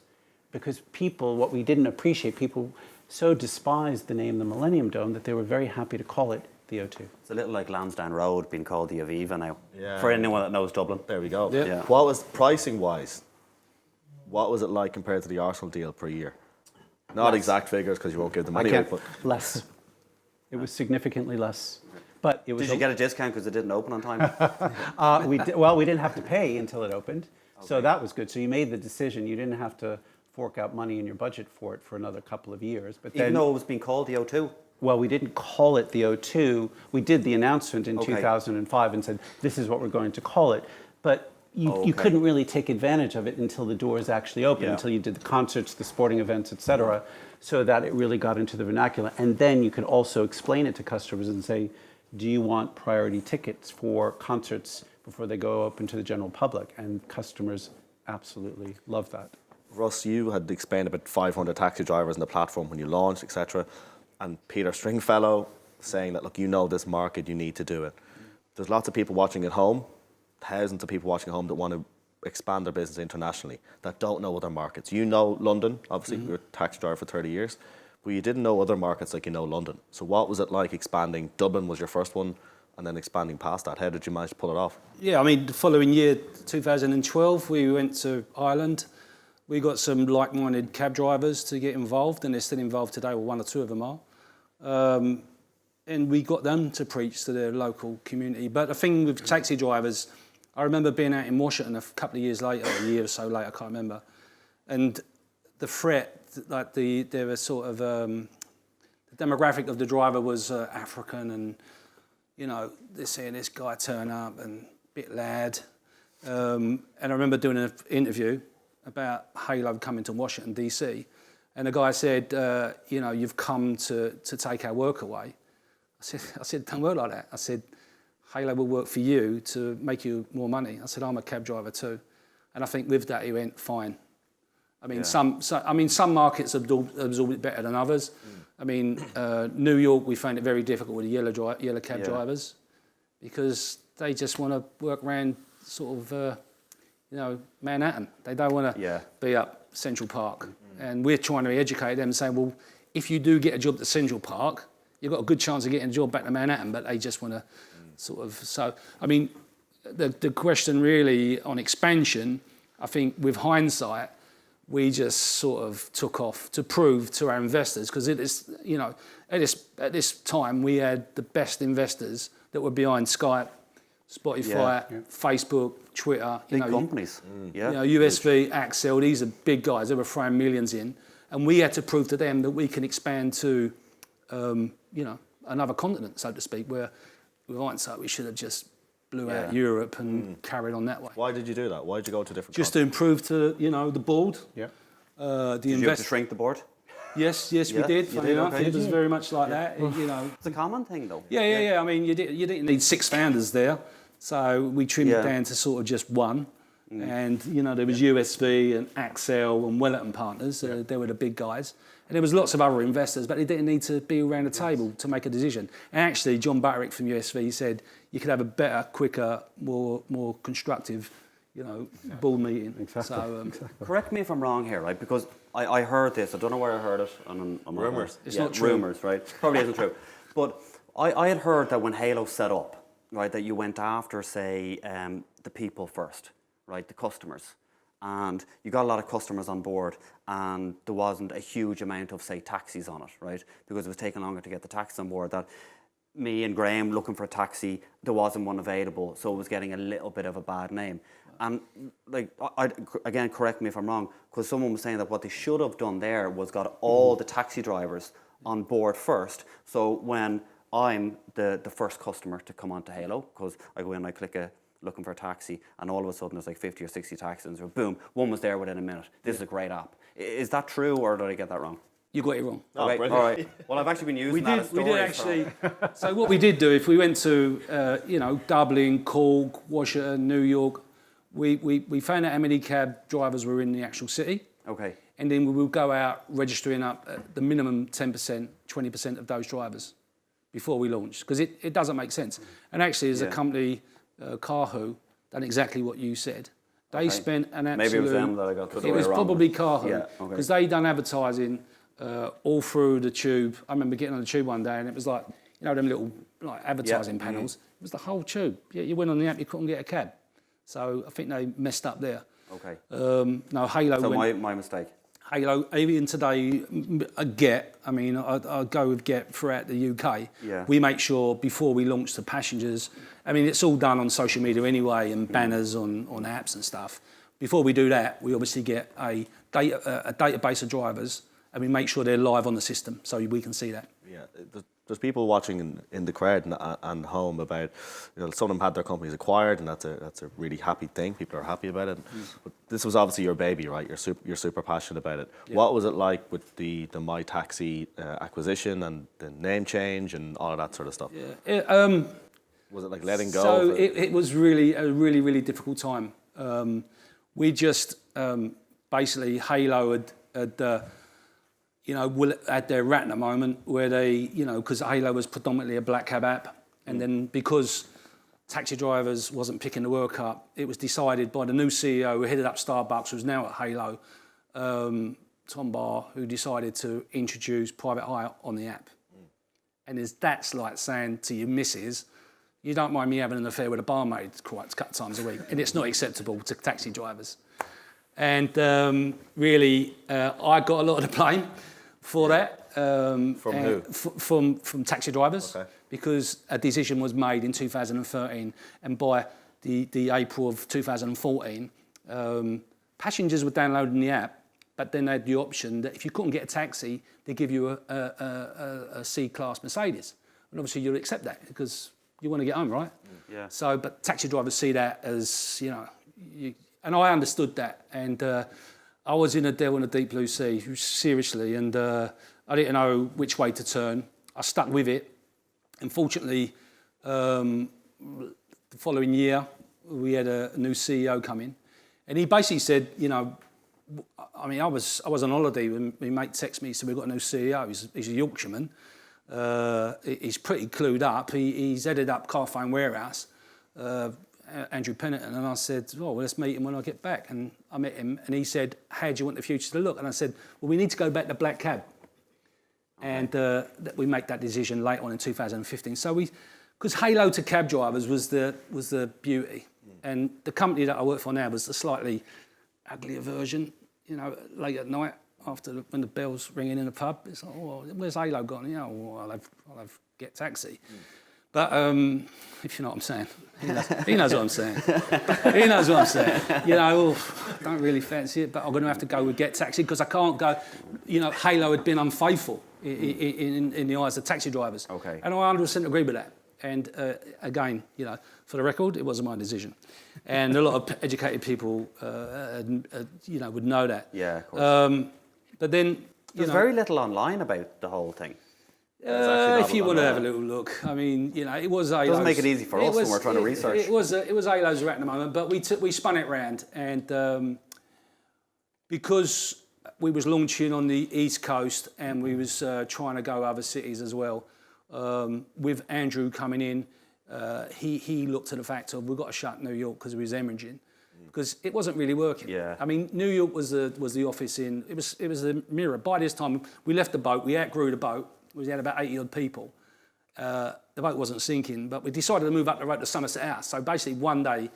because what we didn't appreciate, people so despised the name the Millennium Dome that they were very happy to call it the O2. It's a little like Lansdowne Road being called the Aviva now. Yeah. For anyone that knows Dublin. There we go. Yeah. Yeah. What was pricing wise? What was it like compared to the Arsenal deal per year? Not exact figures because you won't give them anyway. But Less. It was significantly less. But it was. Did you get a discount because it didn't open on time? we didn't have to pay until it opened, so that was good. So you made the decision. You didn't have to fork out money in your budget for it for another couple of years. But then, Even though it was being called the O2? well, we didn't call it the O2. We did the announcement in Okay. 2005 and said, this is what we're going to call it. But you couldn't really take advantage of it until the doors actually opened, Yeah. until you did the concerts, the sporting events, etc., so that it really got into the vernacular. And then you could also explain it to customers and say, do you want priority tickets for concerts before they go open to the general public? And customers absolutely love that. Russ, you had explained about 500 taxi drivers on the platform when you launched, etc. And Peter Stringfellow saying that, look, you know this market, you need to do it. There's lots of people watching at home, thousands of people watching at home that want to expand their business internationally, that don't know other markets. You know London, obviously, you're a taxi driver for 30 years, but you didn't know other markets like you know London. So what was it like expanding? Dublin was your first one, and then expanding past that. How did you manage to pull it off? Yeah, I mean, the following year, 2012, we went to Ireland. We got some like-minded cab drivers to get involved, and they're still involved today, or one or two of them are. And we got them to preach to their local community. But the thing with taxi drivers, I remember being out in Washington a couple of years later, a year or so later, I can't remember. And the threat, like there was sort of, the demographic of the driver was African, and, they're seeing this guy turn up and a bit loud. And I remember doing an interview about Hailo coming to Washington, DC. And the guy said, you've come to take our work away. I said, don't work like that. I said, Hailo will work for you to make you more money. I said, I'm a cab driver too. And I think with that, he went, fine. I mean, some markets absorb it better than others. I mean, New York, we found it very difficult with the yellow cab drivers because they just want to work around sort of, Manhattan. They don't want to be up Central Park. And we're trying to educate them and say, well, if you do get a job at Central Park, you've got a good chance of getting a job back to Manhattan, but they just want to sort of... So, I mean, the question really on expansion, I think with hindsight, we just sort of took off to prove to our investors, because it is, at this time, we had the best investors that were behind Skype, Spotify, Facebook, Twitter. Big companies. USV, Axel, these are big guys. They were throwing millions in. And we had to prove to them that we can expand to, another continent, so to speak, where with hindsight we should have just blew out Europe and carried on that way. Why did you do that? Why did you go to different Just to improve to, the board. Yeah. Did you have to shrink the board? Yes, we did. You did, okay. It was very much like that. It's a common thing, though. Yeah. I mean, you didn't need 6 founders there, so we trimmed it down to sort of just one. And there was USV and Axel and Wellington Partners. They were the big guys, and there was lots of other investors, but they didn't need to be around the table to make a decision. And actually, John Butterick from USV said you could have a better, quicker, more constructive, board meeting. Exactly. So, Correct me if I'm wrong here, right? Because I heard this. I don't know where I heard it. Rumours. It's not true. Rumours, right? Probably isn't true. But I had heard that when Hailo set up, right, that you went after, say, the people first, right, the customers, and you got a lot of customers on board, and there wasn't a huge amount of, say, taxis on it, right? Because it was taking longer to get the taxis on board, that me and Graham looking for a taxi, there wasn't one available, so it was getting a little bit of a bad name. And like, again, correct me if I'm wrong, because someone was saying that what they should have done there was got all the taxi drivers on board first. So when I'm the first customer to come onto Hailo, because I go in, I click looking for a taxi, and all of a sudden there's like 50 or 60 taxis, and boom, one was there within a minute. This is a great app. Is that true, or did I get that wrong? You got it wrong. Okay, all right. Well, I've actually been using that as We did stories actually. So what we did do, if we went to, Dublin, Cork, Washington, New York, we found out how many cab drivers were in the actual city. Okay. And then we would go out registering up at the minimum 10%, 20% of those drivers before we launched, because it doesn't make sense. And actually, as a company, Carhu, done exactly what you said. They spent an absolute... Maybe it was them that I got the way It was wrong. probably Carhu, Yeah, okay. because they done advertising all through the tube. I remember getting on the tube one day, and it was like, them little like advertising panels. It was the whole tube. Yeah, you went on the app, you couldn't get a cab. So I think they messed up there. Okay. No, Hailo So went... my mistake. Hailo, even today, Get, I go with Get throughout the UK. Yeah. We make sure before we launch to passengers, it's all done on social media anyway, and banners on apps and stuff. Before we do that, we obviously get a database of drivers, and we make sure they're live on the system so we can see that. Yeah, there's people watching in the crowd and home about, some of them had their companies acquired, and that's a really happy thing. People are happy about it. But this was obviously your baby, right? You're super passionate about it. Yeah. What was it like with the My Taxi acquisition and the name change and all of that sort of stuff? Yeah. Was it like letting go? So it was really a really difficult time. We just basically Hailo had their rat in a moment where they, because Hailo was predominantly a black cab app, and then because taxi drivers wasn't picking the work up, it was decided by the new CEO who headed up Starbucks, who's now at Hailo, Tom Barr, who decided to introduce private hire on the app. And that's like saying to your missus, you don't mind me having an affair with a barmaid quite a couple times a week, and it's not acceptable to taxi drivers. And really, I got a lot of the blame for that. From who? From taxi drivers, because a decision was made in 2013, and by the April of 2014, passengers were downloading the app, but then they had the option that if you couldn't get a taxi, they give you a C-class Mercedes, and obviously you'll accept that because you want to get home, right? Yeah. So, but taxi drivers see that as and I understood that, and I was in a deep blue sea, seriously, and I didn't know which way to turn. I stuck with it. Unfortunately, the following year, we had a new CEO come in, and he basically said, I was on holiday when my mate texted me, he said, we've got a new CEO, he's a Yorkshireman, he's pretty clued up, he's headed up Carphone Warehouse, Andrew Pennington, and I said, well, let's meet him when I get back. And I met him, and he said, how do you want the future to look? And I said, well, we need to go back to black cab. Okay. And that we make that decision later on in 2015. So because Hailo to cab drivers was the beauty. And the company that I work for now was the slightly uglier version, late at night, when the bell's ringing in the pub, it's like, oh, where's Hailo gone? I'll have Get Taxi. But if you know what I'm saying, he knows what I'm saying. He knows what I'm saying. I don't really fancy it, but I'm going to have to go with Get Taxi because I can't go. Hailo had been unfaithful in the eyes of taxi drivers. Okay. And I 100% agree with that. And again, for the record, it wasn't my decision. And a lot of educated people, would know that. Yeah, of course. But then, there's very little online about the whole thing. If you want to have a little look, it was Halo's. It doesn't make it easy for us when we're trying to research. It was Halo's rat at the moment, but we spun it round, and because we was launching on the East Coast and we was trying to go other cities as well, with Andrew coming in, he looked at the fact of we've got to shut New York because we was hemorrhaging. Because it wasn't really working. Yeah. New York was the office in. It was the mirror. By this time, we left the boat. We outgrew the boat. We had about 80 odd people. The boat wasn't sinking, but we decided to move up the road to Somerset House. So basically, one day,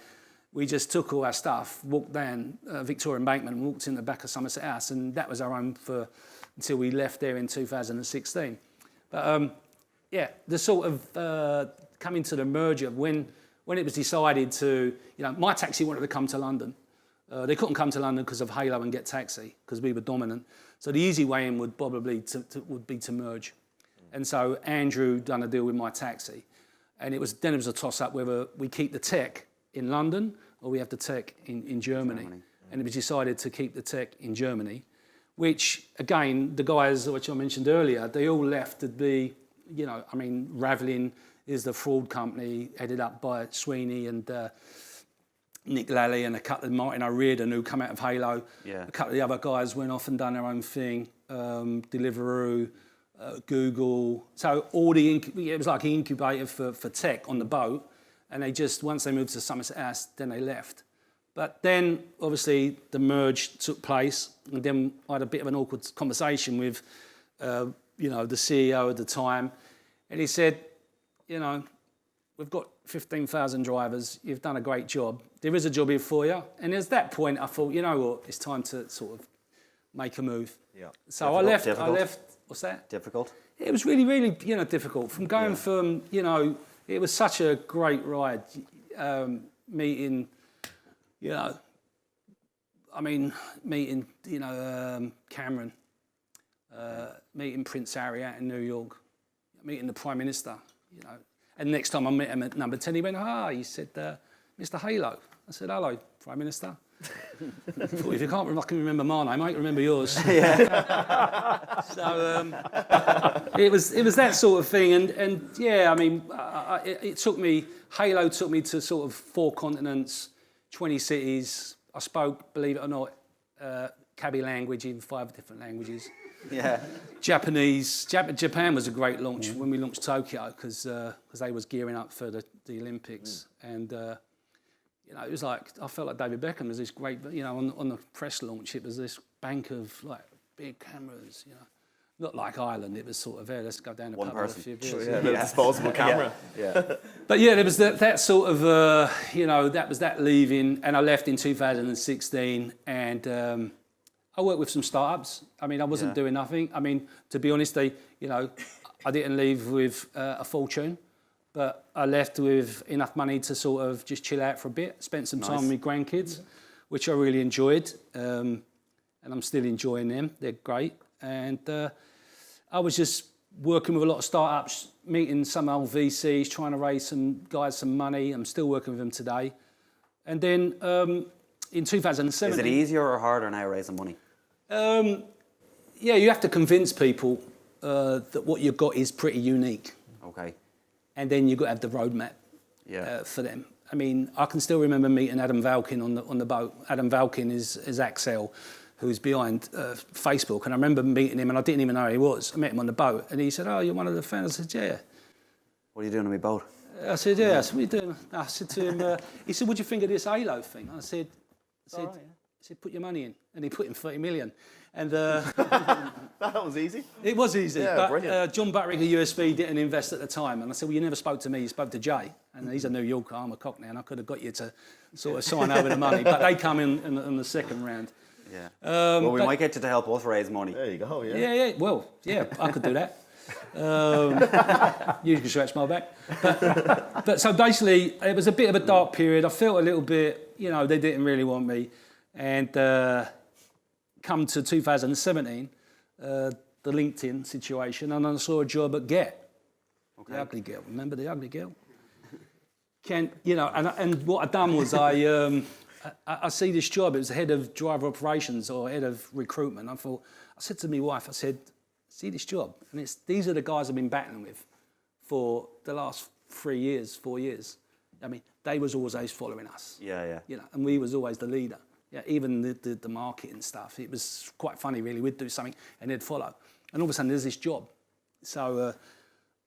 we just took all our stuff, walked down Victoria Embankment and walked in the back of Somerset House, and that was our home until we left there in 2016. But yeah, the sort of coming to the merger when it was decided to, my taxi wanted to come to London. They couldn't come to London because of Hailo and Get Taxi, because we were dominant. So the easy way in would probably would be to merge. And so Andrew done a deal with my taxi. And it was a toss-up whether we keep the tech in London or we have the tech in Germany. And it was decided to keep the tech in Germany, which, again, the guys which I mentioned earlier, they all left to be, Ravelin is the fraud company headed up by Sweeney and Nick Lally and a couple of Martin O'Riordan who come out of Hailo. Yeah. A couple of the other guys went off and done their own thing, Deliveroo, Google. So it was like an incubator for tech on the boat. And they just, once they moved to Somerset House, then they left. But then, obviously, the merge took place. And then I had a bit of an awkward conversation with, the CEO at the time. And he said, we've got 15,000 drivers. You've done a great job. There is a job here for you. And at that point, I thought, you know what, it's time to sort of make a move. Yeah. So I left. What's that? Difficult? It was really, really, difficult. From going from, it was such a great ride, meeting, Cameron, meeting Prince Harry out in New York, meeting the Prime Minister, And next time I met him at number 10, he went, he said, Mr. Hailo. I said, hello, Prime Minister. Thought, if you can't remember my name, I can remember yours. So it was that sort of thing, and it took me. Hailo took me to sort of 4 continents, 20 cities. I spoke, believe it or not, Kabi language in 5 different languages. Yeah. Japanese. Japan was a great launch when we launched Tokyo because they was gearing up for the Olympics and. It was like, I felt like David Beckham. There's this great, on the press launch, it was this bank of like big cameras, Not like Ireland, it was sort of, let's go down the pub with a few beers. The disposable camera. Yeah. But yeah, there was that sort of, that was that leaving, and I left in 2016, and I worked with some startups. I wasn't doing nothing. To be honest, I didn't leave with a fortune. But I left with enough money to sort of just chill out for a bit, spent some time with grandkids, which I really enjoyed, and I'm still enjoying them. They're great. And I was just working with a lot of startups, meeting some old VCs, trying to raise some guys some money. I'm still working with them today. And then in 2017... Is it easier or harder now raising money? You have to convince people that what you've got is pretty unique. Okay. And then you've got to have the roadmap for them. I can still remember meeting Adam Valkin on the boat. Adam Valkin is Axel, who's behind Facebook. And I remember meeting him, and I didn't even know who he was. I met him on the boat, and he said, "Oh, you're one of the founders." I said, "Yeah." What are you doing on my boat? I said, "Yeah." I said, "What are you doing?" I said to him, he said, "What do you think of this Hailo thing?" I said, he said, "Put your money in." And he put in 30 million. And that was easy. It was easy. Yeah, but brilliant. John Buttrick of USB didn't invest at the time. And I said, well, you never spoke to me, you spoke to Jay. And he's a New Yorker, I'm a Cockney, and I could have got you to sort of sign over the money. But they come in the second round. Yeah. Well, we might get you to help us raise money. There you go, Yeah, well, yeah, I could do that. You can scratch my back. But so basically, it was a bit of a dark period. I felt a little bit, they didn't really want me. And come to 2017, the LinkedIn situation, and I saw a job at Get. Okay. The ugly girl. Remember the ugly girl? And what I'd done was I see this job. It was head of driver operations or head of recruitment. I said to my wife, I said, see this job, and these are the guys I've been battling with for the last 3 years, 4 years. They was always following us. Yeah. And we was always the leader. Yeah, even the marketing stuff. It was quite funny, really. We'd do something and they'd follow. And all of a sudden, there's this job. So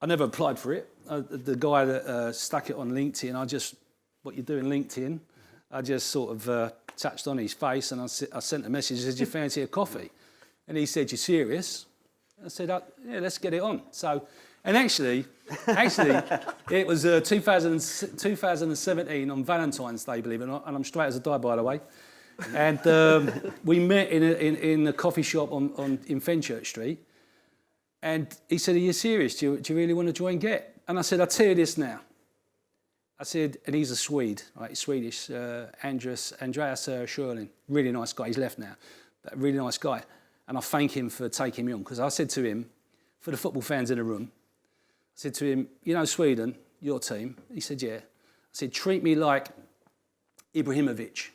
I never applied for it. The guy that stuck it on LinkedIn, what you do in LinkedIn, I just sort of touched on his face and I sent a message. I said, do you fancy a coffee? And he said, you serious? I said, yeah, let's get it on. So And actually, it was 2017 on Valentine's Day, believe it or not, and I'm straight as a die, by the way. And we met in a coffee shop in Fenchurch Street. And he said, "Are you serious? Do you really want to join Get?" And I said, "I'll tell you this now." I said, and he's a Swede, right? He's Swedish, Andreas Schörling. Really nice guy. He's left now, but a really nice guy. And I thank him for taking me on, because I said to him, for the football fans in the room, I said to him, "You know Sweden, your team?" He said, "Yeah." I said, "Treat me like Ibrahimovic."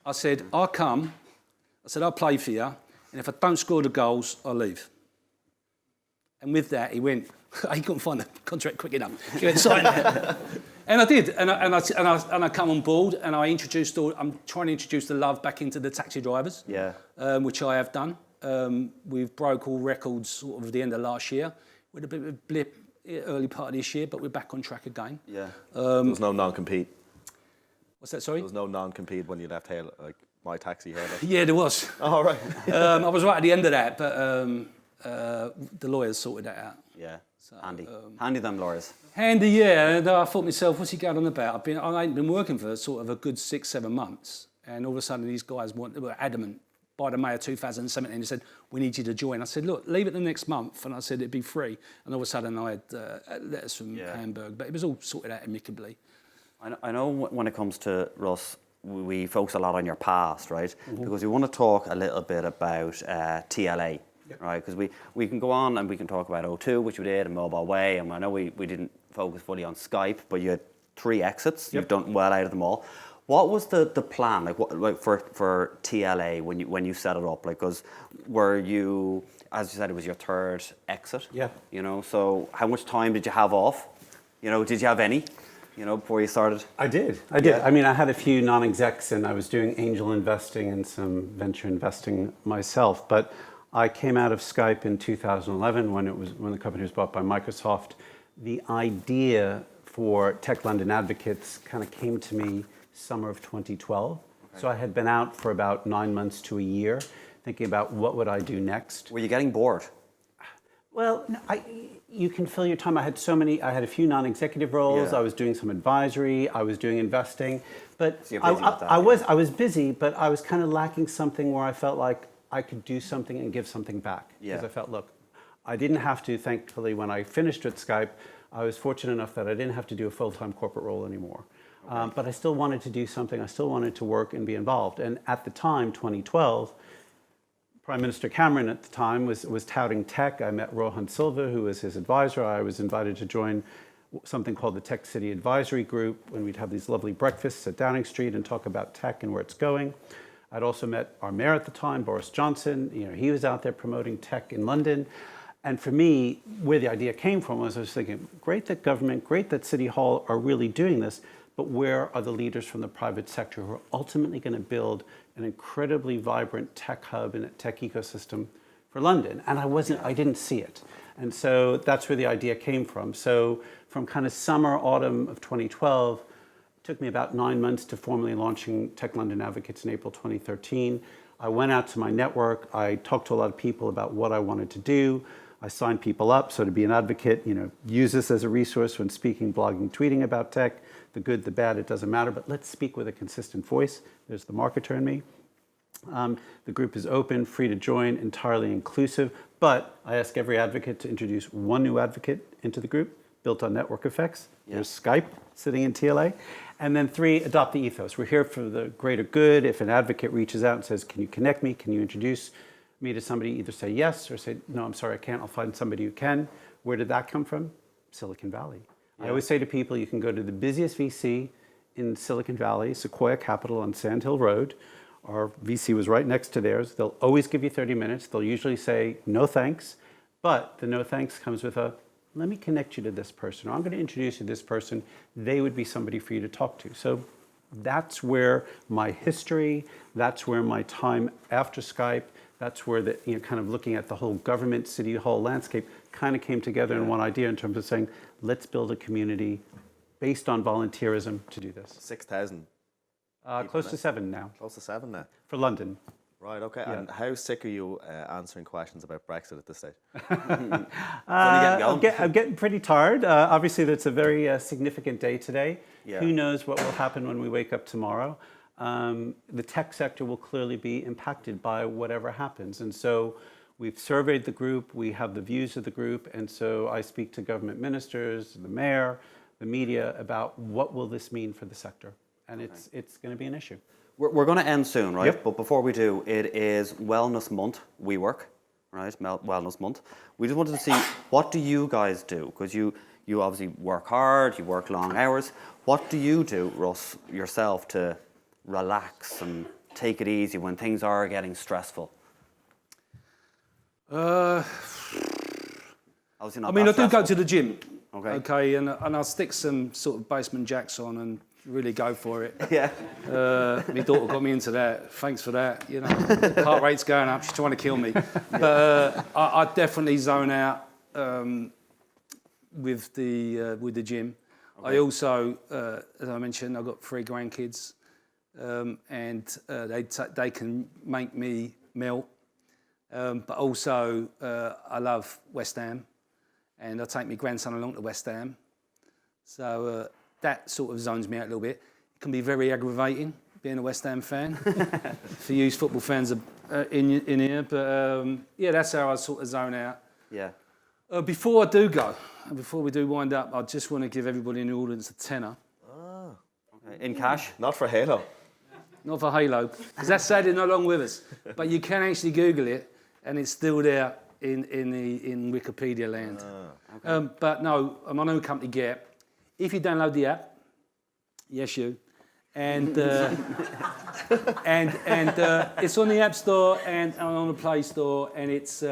I said, "I'll come." I said, "I'll play for you. And if I don't score the goals, I'll leave." And with that, he went, he couldn't find the contract quick enough. He went, "Sign that." And I did. And I come on board, and I'm trying to introduce the love back into the taxi drivers, which I have done. We've broke all records sort of at the end of last year, with a bit of a blip early part of this year, but we're back on track again. Yeah. There was no non-compete. What's that, sorry? There was no non-compete when you left Hailo, like My Taxi Hailo. Yeah, there was. Oh, right. I was right at the end of that, but the lawyers sorted that out. Yeah, so, handy them lawyers. Handy, yeah. And I thought to myself, what's he going on about? I ain't been working for sort of a good 6-7 months, and all of a sudden these guys were adamant. By the May of 2017, they said, "We need you to join." I said, "Look, leave it the next month," and I said it'd be free. And all of a sudden, I had letters from Hamburg, but it was all sorted out amicably. I know when it comes to Russ, we focus a lot on your past, right? Mm-hmm. Because we want to talk a little bit about TLA, right? Because we can go on and we can talk about O2, which we did, and MobileWay, and I know we didn't focus fully on Skype, but you had 3 exits. You've done well out of them all. What was the plan like for TLA when you set it up? Like, because were you, as you said, it was your 3rd exit? Yeah. You know, so how much time did you have off? You know, did you have any? You know, before you started? I did. I mean, I had a few non-execs, and I was doing angel investing and some venture investing myself. But I came out of Skype in 2011 when the company was bought by Microsoft. The idea for Tech London Advocates kind of came to me summer of 2012. Okay. So I had been out for about 9 months to a year, thinking about what would I do next. Were you getting bored? Well, you can fill your time. I had a few non-executive roles. I was doing some advisory. I was doing investing, but so I was busy, but I was kind of lacking something where I felt like I could do something and give something back. Because I felt, look, I didn't have to. Thankfully, when I finished at Skype, I was fortunate enough that I didn't have to do a full-time corporate role anymore. Okay. But I still wanted to do something. I still wanted to work and be involved. And at the time, 2012. Prime Minister Cameron at the time was touting tech. I met Rohan Silva, who was his advisor. I was invited to join something called the Tech City Advisory Group, when we'd have these lovely breakfasts at Downing Street and talk about tech and where it's going. I'd also met our mayor at the time, Boris Johnson. You know, he was out there promoting tech in London. And for me, where the idea came from was I was thinking, great that government, great that City Hall are really doing this, but where are the leaders from the private sector who are ultimately going to build an incredibly vibrant tech hub and a tech ecosystem for London? And I didn't see it. And so that's where the idea came from. So from kind of summer, autumn of 2012, it took me about 9 months to formally launching Tech London Advocates in April 2013. I went out to my network. I talked to a lot of people about what I wanted to do. I signed people up. So to be an advocate, you know, use this as a resource when speaking, blogging, tweeting about tech. The good, the bad, it doesn't matter, but let's speak with a consistent voice. There's the marketer in me. The group is open, free to join, entirely inclusive, but I ask every advocate to introduce 1 new advocate into the group, built on network effects. There's Skype sitting in TLA. And then 3, adopt the ethos. We're here for the greater good. If an advocate reaches out and says, "Can you connect me? Can you introduce me to somebody?" Either say yes or say, "No, I'm sorry, I can't. I'll find somebody who can." Where did that come from? Silicon Valley. I always say to people, you can go to the busiest VC in Silicon Valley, Sequoia Capital on Sand Hill Road. Our VC was right next to theirs. They'll always give you 30 minutes. They'll usually say, "No thanks." But the no thanks comes with a, "Let me connect you to this person," or "I'm going to introduce you to this person. They would be somebody for you to talk to." So that's where my history, that's where my time after Skype, that's where the, you know, kind of looking at the whole government City Hall landscape kind of came together in one idea in terms of saying, let's build a community based on volunteerism to do this. 6,000. Close to 7 now. Close to 7 now. For London. Right, okay. And how sick are you answering questions about Brexit at this stage? Getting going. I'm getting pretty tired. Obviously, that's a very significant day today. Yeah. Who knows what will happen when we wake up tomorrow? The tech sector will clearly be impacted by whatever happens. And so we've surveyed the group, we have the views of the group, and so I speak to government ministers, the mayor, the media about what will this mean for the sector. And it's going to be an issue. We're going to end soon, right? Yep. But before we do, it is Wellness Month, WeWork, right? Wellness Month. We just wanted to see, what do you guys do? Because you obviously work hard, you work long hours. What do you do, Russ, yourself, to relax and take it easy when things are getting stressful? Obviously not I mean, I that do go stressful. to the gym. Okay. Okay, and I'll stick some sort of basement jacks on and really go for it. Yeah. My daughter got me into that. Thanks for that. You know, heart rate's going up. She's trying to kill me. But I definitely zone out with the gym. Okay. I also, as I mentioned, I've got 3 grandkids, and they can make me melt. But also, I love West Ham, and I take my grandson along to West Ham. So that sort of zones me out a little bit. It can be very aggravating being a West Ham fan for you football fans in here. But yeah, that's how I sort of zone out. Yeah. Before I do go, and before we do wind up, I just want to give everybody in the audience a tenner. Okay. In cash? Not for Hailo. Not for Hailo, because that's sadly no longer with us. But you can actually Google it, and it's still there in Wikipedia land. Okay. But no, my new company Get. If you download the app, yes you, and it's on the App Store and on the Play Store, and it's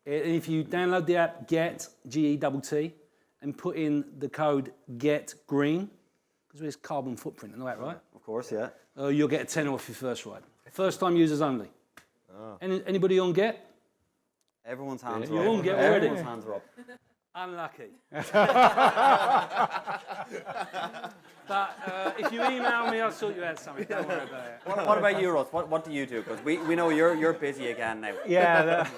if you download the app Get GETT and put in the code Get Green, because there's carbon footprint and all that, right? Of course, yeah. You'll get a tenner off your first ride. First time users only. Anybody on Get? Everyone's hands you are up. won't get already. Everyone's hands are up. Unlucky. But if you email me, I'll sort you out something. Don't worry about it. What about you, Russ? What do you do? Because we know you're busy again now. Yeah,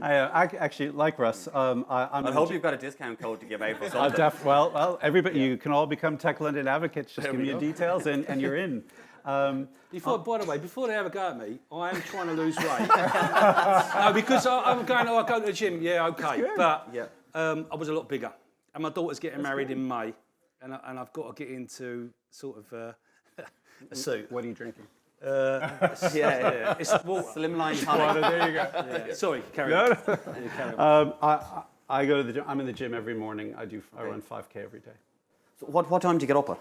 I actually like Russ. I hope you've got a discount code to give out for something. Well, everybody, you can all become Tech London advocates. Just give me your details, and you're in. By the way, before they have a go at me, I am trying to lose weight. No, because I'm going. I go to the gym. Yeah, okay, but I was a lot bigger, and my daughter's getting married in May, and I've got to get into sort of a suit. What are you drinking? Yeah. It's water. Slimline tonic. There you go. Yeah. Sorry, carry on. Yeah, carry on. I go to the gym. I'm in the gym every morning. I run 5K every day. So what time do you get up at?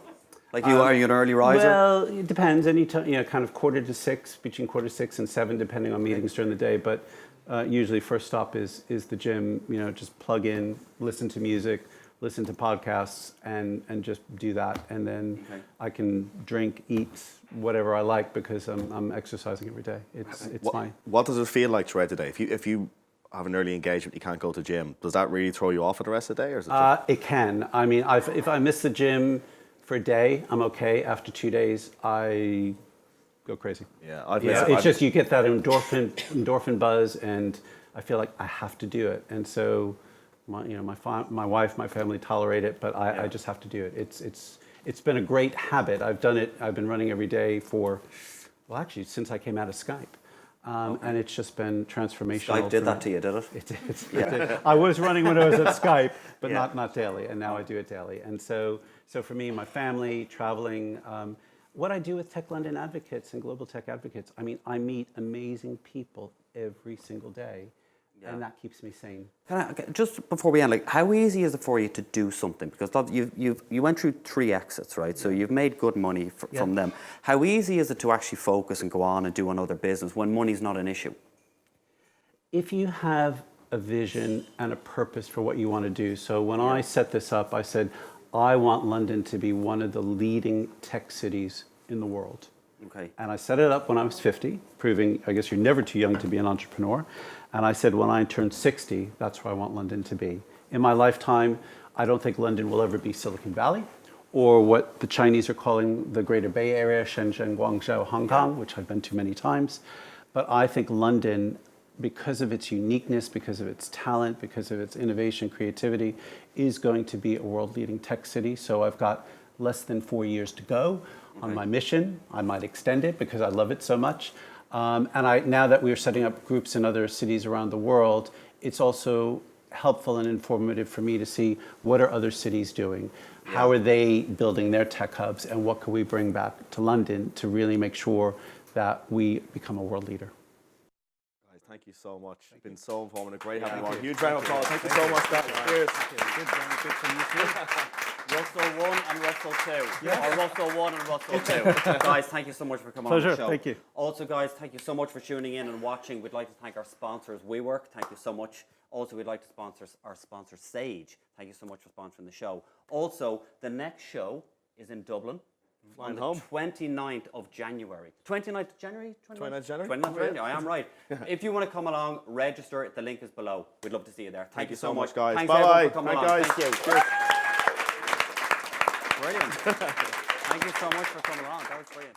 Like are you an early riser? Well, it depends. Any time, kind of 5:45, between 5:45 and 7, depending on meetings during the day. But usually, first stop is the gym. Just plug in, listen to music, listen to podcasts, and just do that. And then I can drink, eat, whatever I like because I'm exercising every day. It's fine. What does it feel like throughout the day? If you have an early engagement, you can't go to the gym. Does that really throw you off for the rest of the day, or is it? It can. I mean, if I miss the gym for a day, I'm okay. After 2 days, I go crazy. Yeah, It's just you get that endorphin buzz, and I feel like I have to do it. And so, my wife, my family tolerate it, but I just have to do it. It's been a great habit. I've done it. I've been running every day since I came out of Skype. And it's just been transformational. Skype did that to you, did it? It did. I was running when I was at Skype, but not daily, and now I do it daily. And so for me, my family, traveling, what I do with Tech London advocates and global tech advocates, I mean, I meet amazing people every single day, and that keeps me sane. Just before we end, how easy is it for you to do something? Because you went through 3 exits, right? So you've made good money from them. How easy is it to actually focus and go on and do another business when money's not an issue? If you have a vision and a purpose for what you want to do. So when I set this up, I said, I want London to be one of the leading tech cities in the world. Okay. And I set it up when I was 50, proving, I guess you're never too young to be an entrepreneur. And I said, when I turn 60, that's where I want London to be. In my lifetime, I don't think London will ever be Silicon Valley, or what the Chinese are calling the Greater Bay Area, Shenzhen, Guangzhou, Hong Kong, which I've been to many times. But I think London, because of its uniqueness, because of its talent, because of its innovation, creativity, is going to be a world-leading tech city. So I've got less than 4 years to go on my mission. I might extend it because I love it so much. Now that we're setting up groups in other cities around the world, it's also helpful and informative for me to see what are other cities doing, how are they building their tech hubs, and what can we bring back to London to really make sure that we become a world leader. Guys, thank you so much. It's been so informative. Great having you on. Huge round of applause. Thank you so much, guys. Cheers. Russell 1 and Russell 2. Or Russell 1 and Russell 2. Guys, thank you so much for coming on the show. Thank you. Also, guys, thank you so much for tuning in and watching. We'd like to thank our sponsors, WeWork. Thank you so much. Also, we'd like to sponsor our sponsor, Sage. Thank you so much for sponsoring the show. Also, the next show is in Dublin. On the 29th of January. 29th of January? 29th January? 29th of January, I am right. If you want to come along, register. The link is below. We'd love to see you there. Thank you so much, guys. Thanks Bye-bye. everyone for coming along. Guys. Thank you. Cheers. Brilliant. Thank you so much for coming along. That was brilliant.